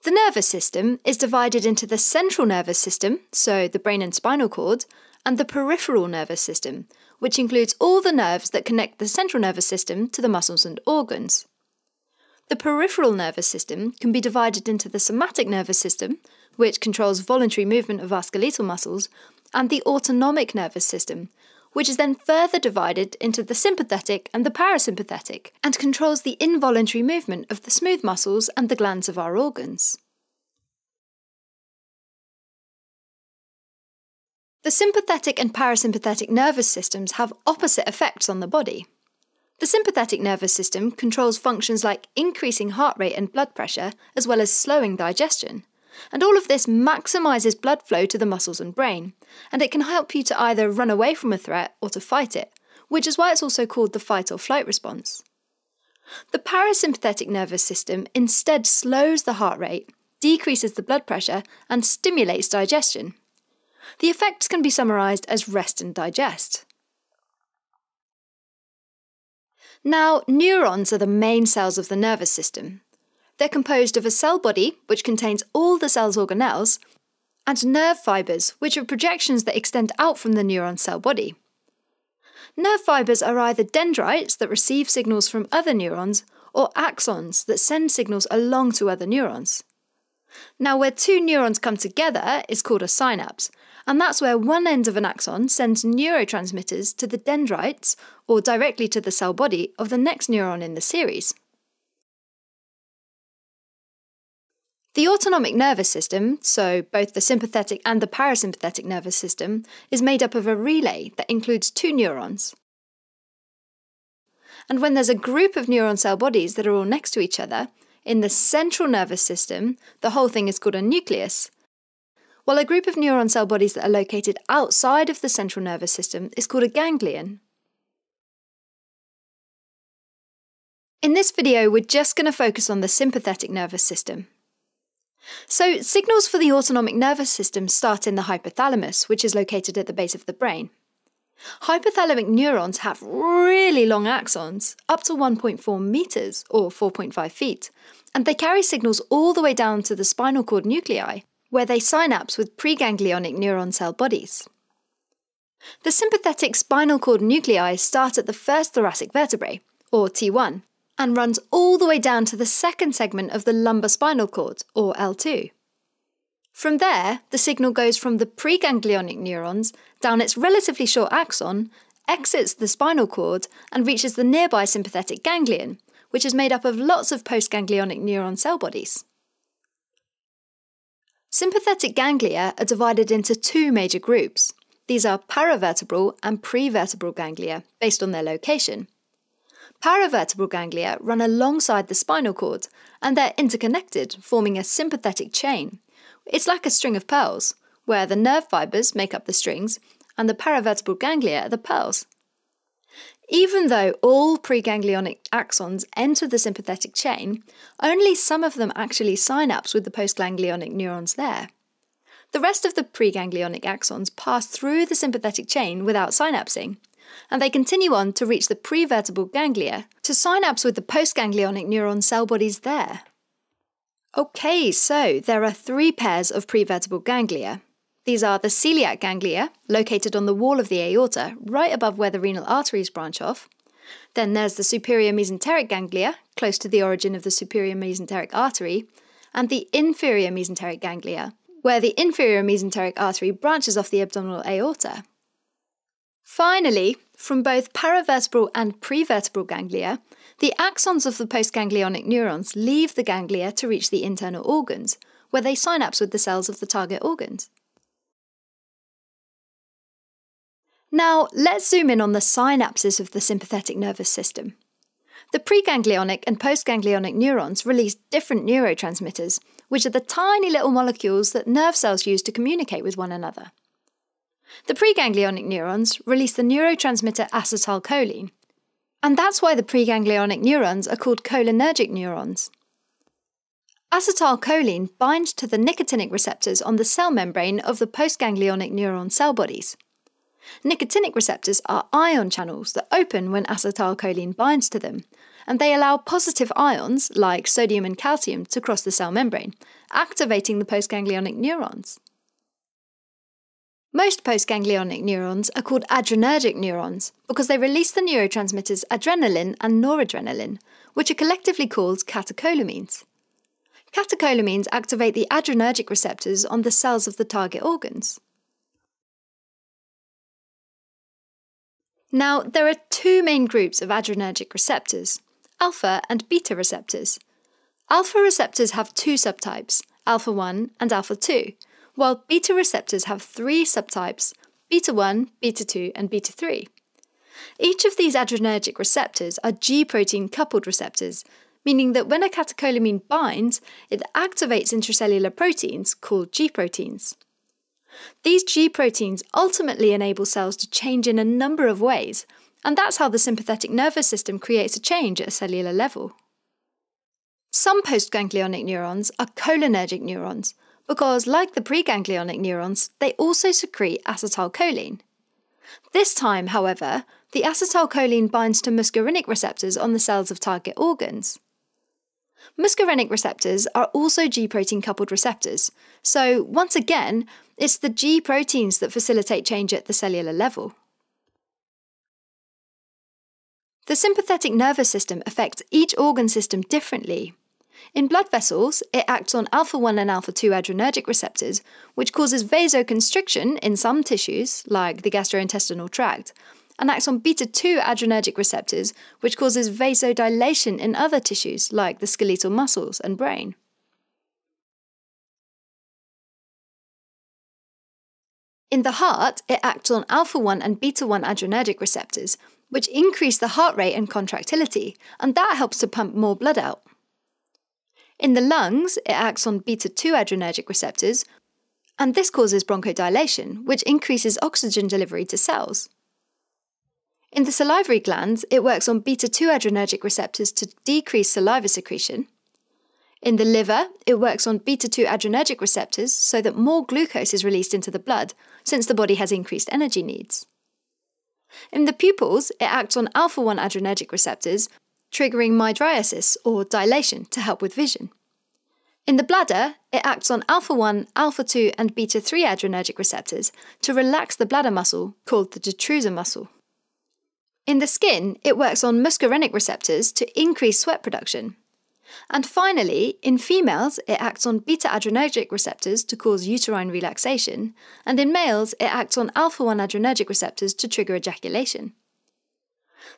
The nervous system is divided into the central nervous system, so the brain and spinal cord, and the peripheral nervous system, which includes all the nerves that connect the central nervous system to the muscles and organs. The peripheral nervous system can be divided into the somatic nervous system, which controls voluntary movement of our skeletal muscles, and the autonomic nervous system, which is then further divided into the sympathetic and the parasympathetic, and controls the involuntary movement of the smooth muscles and the glands of our organs. The sympathetic and parasympathetic nervous systems have opposite effects on the body. The sympathetic nervous system controls functions like increasing heart rate and blood pressure, as well as slowing digestion. And all of this maximises blood flow to the muscles and brain, and it can help you to either run away from a threat or to fight it, which is why it's also called the fight or flight response. The parasympathetic nervous system instead slows the heart rate, decreases the blood pressure, and stimulates digestion. The effects can be summarised as rest and digest. Now, neurons are the main cells of the nervous system. They're composed of a cell body, which contains all the cell's organelles, and nerve fibres, which are projections that extend out from the neuron cell body. Nerve fibres are either dendrites that receive signals from other neurons, or axons that send signals along to other neurons. Now, where two neurons come together is called a synapse, and that's where one end of an axon sends neurotransmitters to the dendrites, or directly to the cell body of the next neuron in the series. The autonomic nervous system, so both the sympathetic and the parasympathetic nervous system, is made up of a relay that includes two neurons. And when there's a group of neuron cell bodies that are all next to each other, in the central nervous system, the whole thing is called a nucleus, while a group of neuron cell bodies that are located outside of the central nervous system is called a ganglion. In this video, we're just going to focus on the sympathetic nervous system. So, signals for the autonomic nervous system start in the hypothalamus, which is located at the base of the brain. Hypothalamic neurons have really long axons, up to 1.4 metres or 4.5 feet, and they carry signals all the way down to the spinal cord nuclei, where they synapse with preganglionic neuron cell bodies. The sympathetic spinal cord nuclei start at the first thoracic vertebrae, or T1, and runs all the way down to the second segment of the lumbar spinal cord, or L2. From there, the signal goes from the preganglionic neurons down its relatively short axon, exits the spinal cord, and reaches the nearby sympathetic ganglion, which is made up of lots of postganglionic neuron cell bodies. Sympathetic ganglia are divided into two major groups. These are paravertebral and prevertebral ganglia, based on their location. Paravertebral ganglia run alongside the spinal cord, and they're interconnected, forming a sympathetic chain. It's like a string of pearls, where the nerve fibres make up the strings, and the paravertebral ganglia are the pearls. Even though all preganglionic axons enter the sympathetic chain, only some of them actually synapse with the postganglionic neurons there. The rest of the preganglionic axons pass through the sympathetic chain without synapsing, and they continue on to reach the prevertebral ganglia to synapse with the postganglionic neuron cell bodies there. Okay, so there are three pairs of prevertebral ganglia. These are the celiac ganglia, located on the wall of the aorta, right above where the renal arteries branch off. Then there's the superior mesenteric ganglia, close to the origin of the superior mesenteric artery, and the inferior mesenteric ganglia, where the inferior mesenteric artery branches off the abdominal aorta. Finally, from both paravertebral and prevertebral ganglia, the axons of the postganglionic neurons leave the ganglia to reach the internal organs, where they synapse with the cells of the target organs. Now, let's zoom in on the synapses of the sympathetic nervous system. The preganglionic and postganglionic neurons release different neurotransmitters, which are the tiny little molecules that nerve cells use to communicate with one another. The preganglionic neurons release the neurotransmitter acetylcholine, and that's why the preganglionic neurons are called cholinergic neurons. Acetylcholine binds to the nicotinic receptors on the cell membrane of the postganglionic neuron cell bodies. Nicotinic receptors are ion channels that open when acetylcholine binds to them, and they allow positive ions, like sodium and calcium, to cross the cell membrane, activating the postganglionic neurons. Most postganglionic neurons are called adrenergic neurons because they release the neurotransmitters adrenaline and noradrenaline, which are collectively called catecholamines. Catecholamines activate the adrenergic receptors on the cells of the target organs. Now, there are two main groups of adrenergic receptors, alpha and beta receptors. Alpha receptors have two subtypes, alpha 1 and alpha 2, while beta receptors have three subtypes, beta 1, beta 2 and beta 3. Each of these adrenergic receptors are G-protein coupled receptors, meaning that when a catecholamine binds, it activates intracellular proteins called G-proteins. These G-proteins ultimately enable cells to change in a number of ways, and that's how the sympathetic nervous system creates a change at a cellular level. Some postganglionic neurons are cholinergic neurons, because, like the preganglionic neurons, they also secrete acetylcholine. This time, however, the acetylcholine binds to muscarinic receptors on the cells of target organs. Muscarinic receptors are also G-protein coupled receptors, so once again, it's the G-proteins that facilitate change at the cellular level. The sympathetic nervous system affects each organ system differently. In blood vessels, it acts on alpha 1 and alpha 2 adrenergic receptors, which causes vasoconstriction in some tissues, like the gastrointestinal tract, and acts on beta 2 adrenergic receptors, which causes vasodilation in other tissues, like the skeletal muscles and brain. In the heart, it acts on alpha 1 and beta 1 adrenergic receptors, which increase the heart rate and contractility, and that helps to pump more blood out. In the lungs, it acts on beta 2 adrenergic receptors, and this causes bronchodilation, which increases oxygen delivery to cells. In the salivary glands, it works on beta 2 adrenergic receptors to decrease saliva secretion. In the liver, it works on beta 2 adrenergic receptors so that more glucose is released into the blood, since the body has increased energy needs. In the pupils, it acts on alpha 1 adrenergic receptors, triggering mydriasis or dilation to help with vision. In the bladder, it acts on alpha 1, alpha 2 and beta 3 adrenergic receptors to relax the bladder muscle called the detrusor muscle. In the skin, it works on muscarinic receptors to increase sweat production. And finally, in females, it acts on beta adrenergic receptors to cause uterine relaxation, and in males, it acts on alpha 1 adrenergic receptors to trigger ejaculation.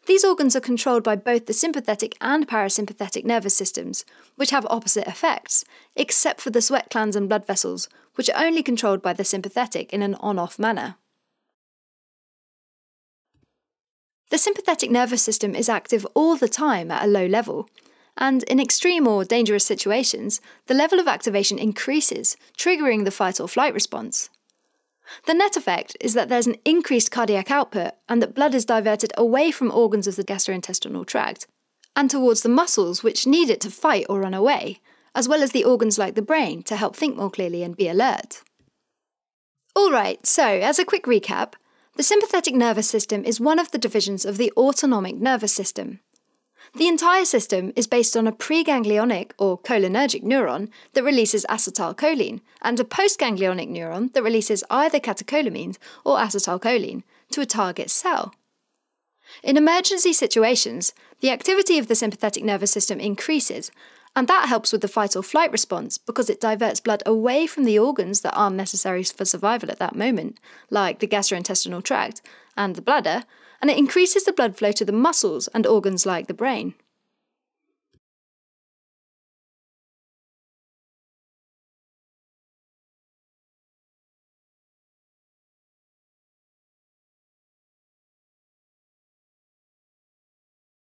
These organs are controlled by both the sympathetic and parasympathetic nervous systems, which have opposite effects, except for the sweat glands and blood vessels, which are only controlled by the sympathetic in an on-off manner. The sympathetic nervous system is active all the time at a low level, and in extreme or dangerous situations, the level of activation increases, triggering the fight or flight response. The net effect is that there's an increased cardiac output and that blood is diverted away from organs of the gastrointestinal tract and towards the muscles which need it to fight or run away, as well as the organs like the brain to help think more clearly and be alert. Alright, so as a quick recap, the sympathetic nervous system is one of the divisions of the autonomic nervous system. The entire system is based on a preganglionic or cholinergic neuron that releases acetylcholine and a postganglionic neuron that releases either catecholamines or acetylcholine to a target cell. In emergency situations, the activity of the sympathetic nervous system increases, and that helps with the fight or flight response because it diverts blood away from the organs that aren't necessary for survival at that moment, like the gastrointestinal tract and the bladder, and it increases the blood flow to the muscles and organs like the brain.